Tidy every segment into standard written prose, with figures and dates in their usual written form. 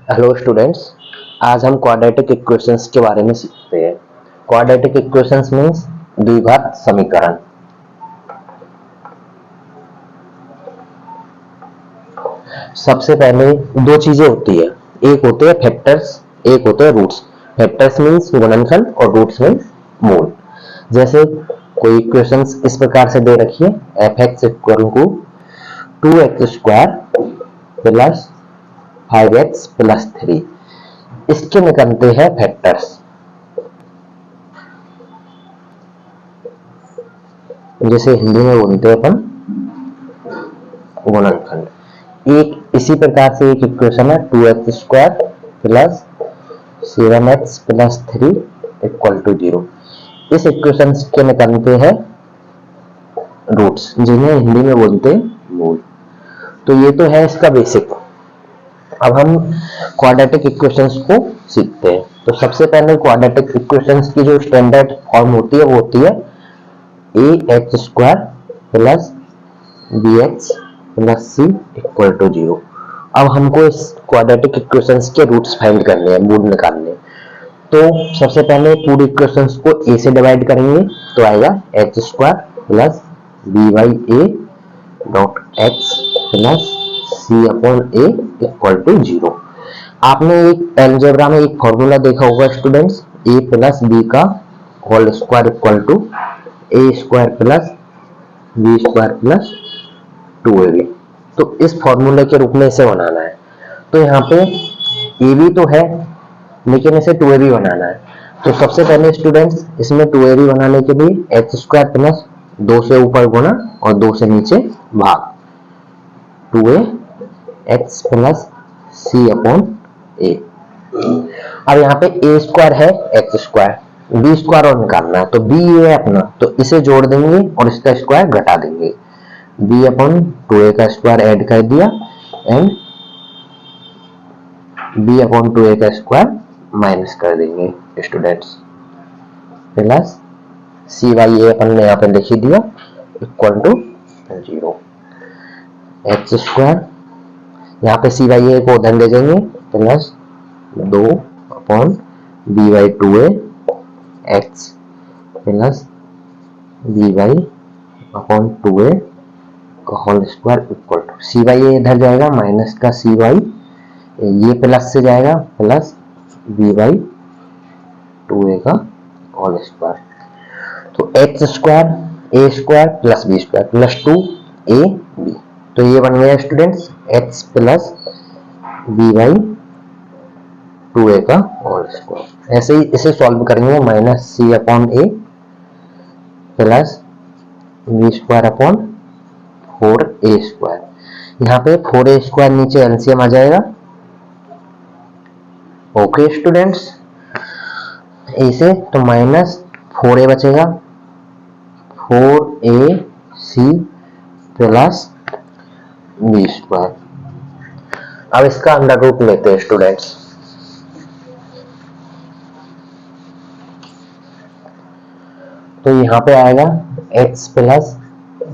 Hello students. आज हम quadratic equations के बारे में सीखते हैं। क्वाड्रेटिक इक्वेशंस मींस द्विघात समीकरण। सबसे पहले दो चीजें होती है, एक होते हैं फैक्टर्स, एक होते हैं रूट्स। फैक्टर्स मींस गुणनखंड और रूट्स मींस मूल। जैसे कोई इक्वेशंस इस प्रकार से दे रखी है, f x equal to 2x² plus 5x plus 3, इसके निकलते हैं फैक्टर्स, जैसे हिंदी में बोलते हैं अपन गुणनखंड। एक इसी प्रकार से एक इक्वेशन है 2x² plus 7x plus 3 equal to 0। इस इक्वेशन के निकलते हैं रूट्स, जिन्हें हिंदी में बोलते हैं मूल। तो ये तो है इसका बेसिक। अब हम क्वाड्रेटिक इक्वेशंस को सीखते हैं। तो सबसे पहले क्वाड्रेटिक इक्वेशंस की जो स्टैंडर्ड फॉर्म होती है वो होती है ax² plus bx plus c equal to 0। अब हमको इस क्वाड्रेटिक इक्वेशंस के रूट्स फाइंड करने हैं, मूल निकालने। तो सबसे पहले पूरी इक्वेशंस को a से डिवाइड करेंगे तो आएगा x² plus by a dot x plus c upon a equal to 0। आपने एक अलजेब्रा में एक फॉर्मूला देखा होगा स्टूडेंट्स, a प्लस b का whole square equal to a square plus b square plus 2ab। तो इस फॉर्मूले के रूप में इसे बनाना है। तो यहाँ पे ab तो है लेकिन इसे 2ab बनाना है। तो सबसे पहले स्टूडेंट्स इसमें 2ab बनाने के लिए x² प्लस 2 से ऊपर गुना और 2 से नीचे भाग 2ax plus c upon a। अब यहाँ पे a² है x², b² और निकालना है, तो b ये है अपना, तो इसे जोड़ देंगे और इसका स्क्वायर घटा देंगे। b अपॉन 2a का स्क्वायर ऐड कर दिया एंड b अपॉन 2a का स्क्वायर माइनस कर देंगे स्टूडेंट्स, प्लस cy a अपन ने यहाँ पे लिख दिया इक्वल टू 0। x², यहाँ पे cy a को उधर ले जाएंगे, plus 2 upon b by 2a x plus b by upon 2a का whole square equal to cy a इधर जाएगा माइनस का cy, ये प्लस से जाएगा प्लस b बाई 2a का होल स्क्वायर। तो x² a² plus b² plus 2ab, तो ये बन गया students x plus b by 2a का होल स्क्वायर। ऐसे ही इसे सॉल्व करेंगे, minus c upon a plus b² upon 4a²। यहाँ पे 4a² नीचे एलसीएम आ जाएगा। ओके स्टूडेंट्स, इसे तो माइनस 4a बचेगा, 4ac प्लस b²। अब इसका अंडर रूट लेते हैं स्टूडेंट्स। तो यहाँ पे आएगा x plus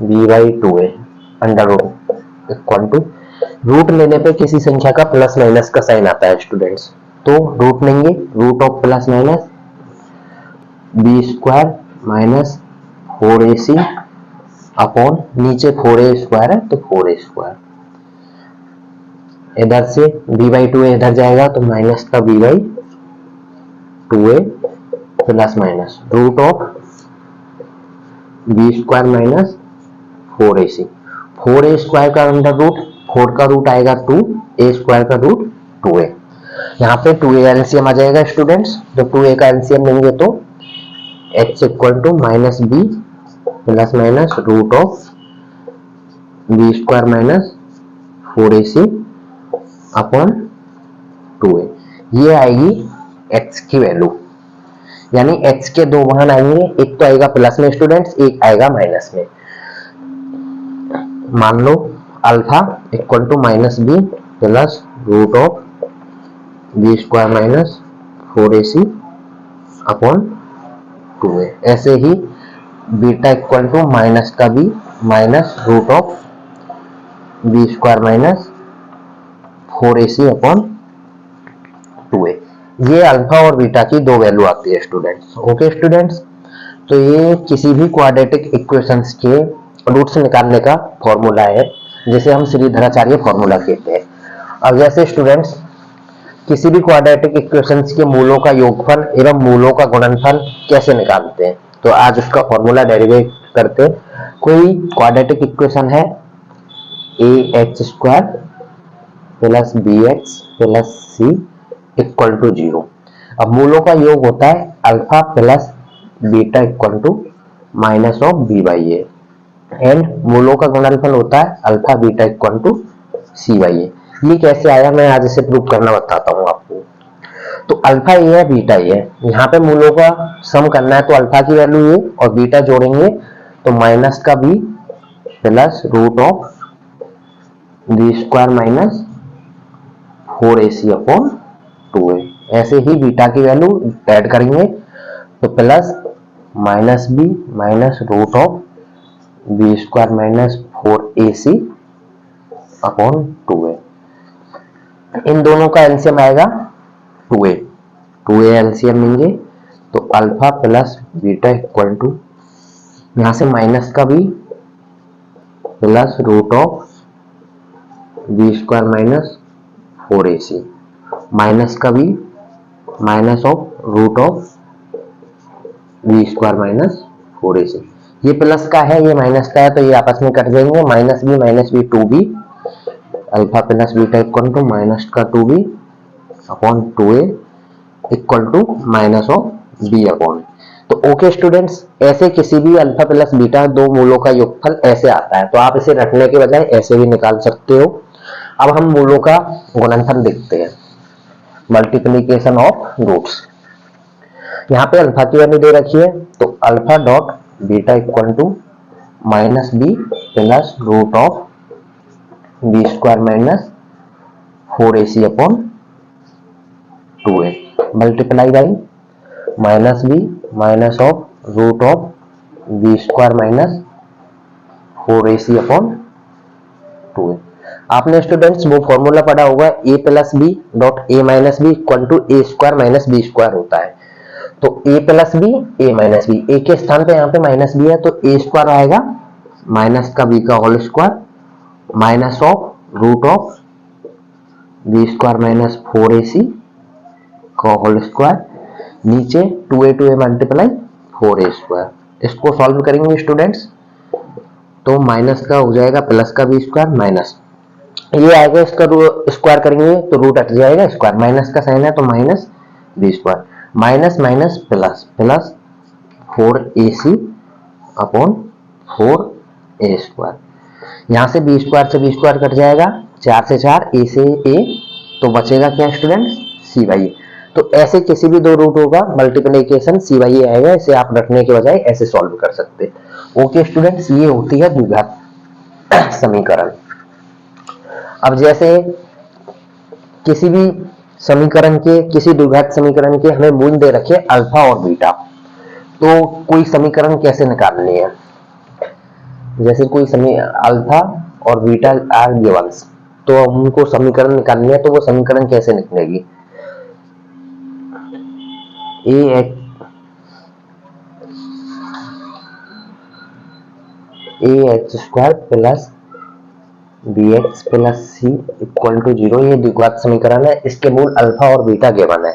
b by 2a under root equal to, root लेने पे किसी संख्या का प्लस माइनस का साइन आता है स्टूडेंट्स, तो रूट लेंगे, root of plus minus b² minus 4ac upon नीचे 4a² है तो 4a², इधर से b बाई 2a इधर जाएगा तो माइनस का b by 2a plus minus root of b² minus 4ac। 4a² का अंडर रूट, 4 का रूट आएगा 2, a² का रूट 2a। यहाँ पे 2a एलसीएम आ जाएगा स्टूडेंट्स, जब 2a का एलसीएम लेंगे तो x equal to minus b plus minus root of b² minus 4ac upon 2a। ये आएगी x की वैल्यू, यानी x के दो मान आएंगे, एक तो आएगा प्लस में स्टूडेंट्स, एक आएगा माइनस में। मान लो alpha equal to minus b plus root of b² minus 4ac upon 2a। ऐसे ही बीटा इक्वल टू माइनस का b minus root of b² minus 4ac upon ये अल्फा और बीटा की दो वैल्यू आती है स्टूडेंट्स। ओके स्टूडेंट्स, तो ये किसी भी क्वाड्रेटिक इक्वेशंस के रूट्स निकालने का फॉर्मूला है, जिसे हम श्रीधराचार्य फॉर्मूला कहते हैं। अब जैसे स्टूडेंट्स किसी भी क्वाड्रेटिक इक्वेशंस के मूलों का योगफल एवं मूलों का गुणनफल कैसे निकालते हैं, तो आज उसका फॉर्मूला डेरिवेट करते हैं। कोई क्वाड्रेटिक इक्वेशन है ax² plus bx plus c equal to 0। अब मूलों का योग होता है alpha plus beta equal to minus of B by A, and मूलों का गुणनफल होता है alpha beta equal to C by A. ये कैसे आया, मैं आज इसे प्रूव करना बताता हूँ आपको। तो अल्फा ये है, बीटा ये है, यहाँ पे मूलों का सम करना है, तो अल्फा की वैल्यू ये और बीटा जोड़ेंगे तो माइनस का b plus root of b square minus 4ac upon 2a। ऐसे ही बीटा की वैल्यू ऐड करेंगे तो plus minus b minus root of b square minus 4ac upon 2a। इन दोनों का एलसीएम आएगा 2a एलसीएम लेंगे तो alpha plus beta equal to, यहां से माइनस का b plus root of b square minus 4ac minus का b minus of root of b square minus 4ac। ये प्लस का है, ये माइनस का है, तो ये आपस में कट जाएंगे। Minus b 2b alpha plus beta equal to minus का 2b upon 2a equal to minus of b upon. तो ओके स्टूडेंट्स, ऐसे किसी भी अल्फा प्लस बीटा दो मूलों का योगफल ऐसे आता है, तो आप इसे रखने के बजाय ऐसे भी निकाल सकते हो। अब हम मूलों का गुणनफल देखते हैं, मल्टीप्लीकेशन ऑफ रूट्स। यहाँ पे अल्फा की वैल्यू दे रखी है, तो alpha dot beta equal to minus b plus root of b square minus 4ac upon 2a multiply by minus b minus of root of b square minus 4ac upon 2a। आपने students वो formula पढ़ा होगा a plus b dot a minus b equal to a square minus b square होता है। तो a plus b a minus b, a के स्थान पे यहाँ पे माइनस बी है तो ए स्क्वायर आएगा माइनस का बी का whole square minus of root of b square minus 4ac का होल स्क्वायर, नीचे 2a मल्टीप्लाई 4a स्क्वायर। इसको सॉल्व करेंगे स्टूडेंट्स तो माइनस का हो जाएगा प्लस का बी स्क्वायर माइनस ये आएगा, इसका स्क्वायर करेंगे तो रूट हट जाएगा, स्क्वायर माइनस का साइन है तो minus b square minus minus plus plus 4ac upon 4a square. यहां से बी स्क्वायर कट जाएगा, 4 से 4 ए से ए, तो बचेगा क्या स्टूडेंट सी बाई ए। तो ऐसे किसी भी दो रूट होगा मल्टीप्लिकेशन सी बाई ए आएगा, इसे आप रखने के बजाय ऐसे सॉल्व कर सकते। ओके स्टूडेंट्स, ये होती है द्विघात समीकरण। अब जैसे किसी भी समीकरण के, किसी द्विघात समीकरण के हमें मूल दे रखे अल्फा और बीटा, तो कोई समीकरण कैसे निकालनी है। जैसे कोई अल्फा और बीटा आर गिवन्स, तो हमको समीकरण निकालनी है, तो वो समीकरण कैसे निकलेगी। ax स्क्वायर प्लस bx प्लस सी इक्वल टू 0, ये द्विघात समीकरण है, इसके मूल अल्फा और बीटा गिवन है।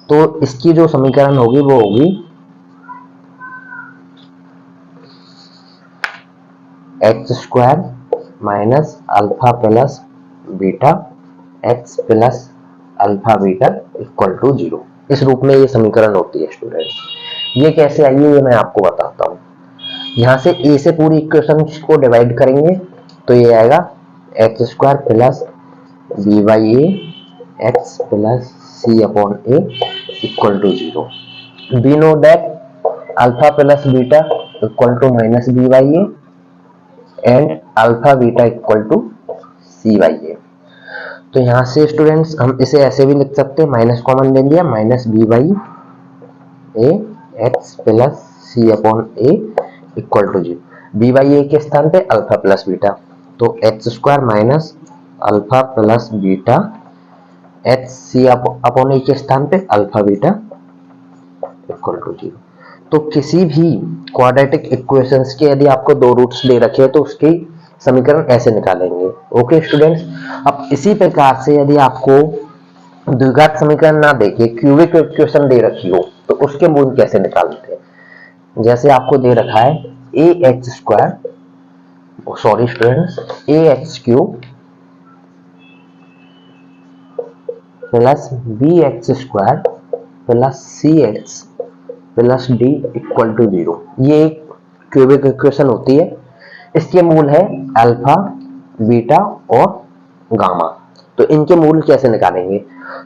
तो इसकी जो समीकरण होगी वो होगी x square minus alpha plus beta x plus alpha beta equal to 0। इस रूप में ये समीकरण होती है स्टूडेंट। ये कैसे आई है ये मैं आपको बताता हूँ। यहाँ से a से पूरी इक्वेशन को डिवाइड करेंगे तो ये आएगा x square plus b by a x plus c upon a equal to 0। We know that alpha plus beta equal to minus b by A and alpha beta equal to C by ए। तो यहाँ से students हम इसे ऐसे भी लिख सकते हैं, माइनस कॉमन ले लिया, minus b by a x plus c upon a equal to 0। B by a के स्थान पे अल्फा प्लस बीटा, तो x square minus alpha plus beta h c upon a के स्थान पे अल्फा बीटा इक्वल टू 0। तो किसी भी क्वाड्रेटिक इक्वेशंस के यदि आपको दो रूट्स दे रखे हैं तो उसकी समीकरण ऐसे निकालेंगे। ओके स्टूडेंट्स, अब इसी प्रकार से यदि आपको द्विघात समीकरण ना देके क्यूबिक इक्वेशन दे रखी हो तो उसके मूल कैसे निकालते हैं। जैसे आपको दे रखा है a x square, sorry students, a x cube plus B x square plus c x plus d equal to 0। ये एक क्यूबिक इक्वेशन होती है। इसके मूल है अल्फा, बीटा और गामा। तो इनके मूल कैसे निकालेंगे।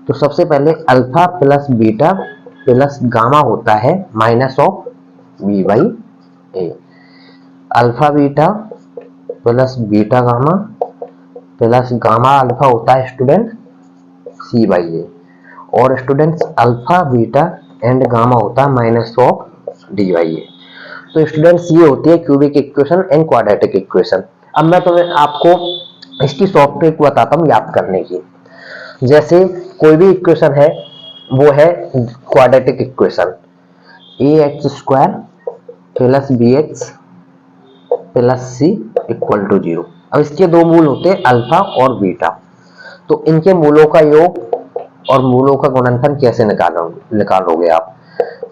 तो सबसे पहले alpha plus beta plus gamma होता है minus of B by A. Alpha beta plus beta gamma plus gamma alpha होता है स्टूडेंट सी बाई ए। और students alpha beta and gamma होता है माइनस ऑफ डी बाई ए। तो students ये होती है cubic equation and quadratic equation. अब मैं तुम्हें आपको इसकी सॉफ्टवेयर को बताता हूँ याद करने की। जैसे कोई भी इक्वेशन है वो है quadratic equation, A x square plus B X plus C equal to 0। अब इसके दो मूल होते हैं अल्फा और बीटा। तो इनके मूलों का योग और मूलों का गुणनफल कैसे निकालोगे आप।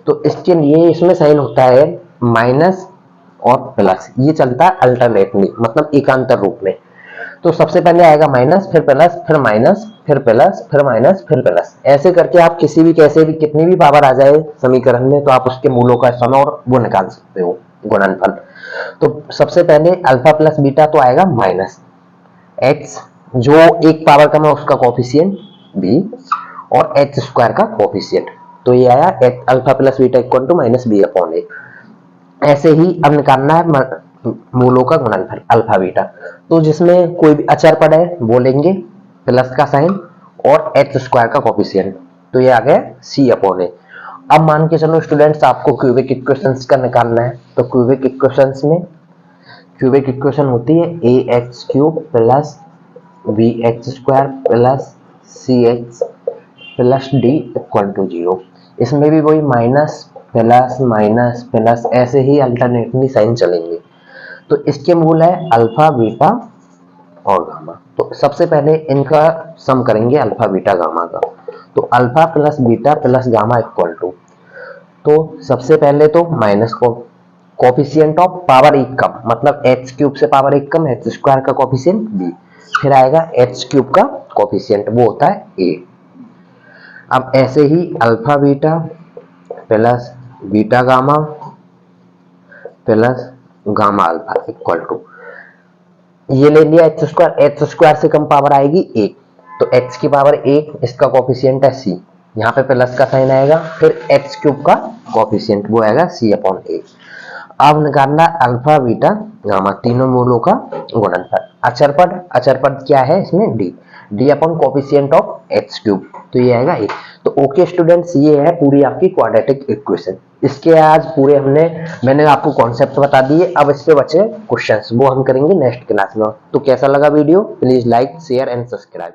तो इसके लिए इसमें साइन होता है माइनस और प्लस, ये चलता है अल्टरनेटली, मतलब एकांतर रूप में। तो सबसे पहले आएगा माइनस, फिर प्लस, फिर माइनस, फिर प्लस, फिर माइनस, फिर प्लस। ऐसे करके आप किसी भी कैसे भी कितनी भी पावर आ जाए समीकरण में तो आप उसके मूलों का सम और वो निकाल सकते हो गुणनफल। तो सबसे पहले अल्फा प्लस बीटा तो आएगा माइनस एक्स, जो एक पावर कम है उसका कोफिशिएंट बी, और एच स्क्वायर का कोफिशिएंट। तो ये आया alpha plus beta equal to minus b upon a. ऐसे ही अब निकालना है मूलों का गुणनफल अल्फा बीटा। तो जिसमें कोई भी अचर पड़ है वो लेंगे प्लस का साइन और एच स्क्वायर का कोफिशिएंट। तो ये आ गया सी अपॉन ए। अब मान के चलो स्टूडेंट्स आपको क्यूबिक इक्वेशंस का निकालना है। तो क्यूबिक इक्वेशंस में क्यूबिक इक्वेशन होती है a x cube plus B x square plus c x plus d equal to 0। इसमें भी वही माइनस प्लस माइनस प्लस ऐसे ही अल्टरनेटली साइन चलेंगे। तो इसके मूल है अल्फा बीटा और गामा। तो सबसे पहले इनका सम करेंगे अल्फा बीटा गामा का। तो alpha plus beta plus gamma equal to, तो सबसे पहले तो माइनस को कोफिशिएंट ऑफ पावर एक कम, मतलब एच क्यूब से पावर एक कम एच स्क्वायर का कोफिशिएंट बी, फिर आएगा एच क्यूब का कोफिशिएंट वो होता है ए। अब ऐसे ही alpha beta plus beta gamma plus gamma alpha equal to, ये ले लिया एच स्क्वायर से कम पावर आएगी एक, तो एच की पावर एक, इसका कोफिशिएंट है सी, यहाँ पे प्लस का साइन आएगा, फिर एच क्यूब का कोफिशिएंट वो आएगा सी अपॉन ए। अब निकालना अल्फा बीटा गामा तीनों मूलों का गुणनफल। अचरपद क्या है इसमें D, D upon coefficient of H cube, तो ये आएगा ए। तो ओके स्टूडेंट्स, ये है पूरी आपकी क्वाड्रेटिक इक्वेशन। इसके आज पूरे मैंने आपको कॉन्सेप्ट बता दिए। अब इस पे बचे क्वेश्चंस, वो हम करेंगे नेक्स्ट क्लास में। तो कैसा लगा video, please like share and subscribe.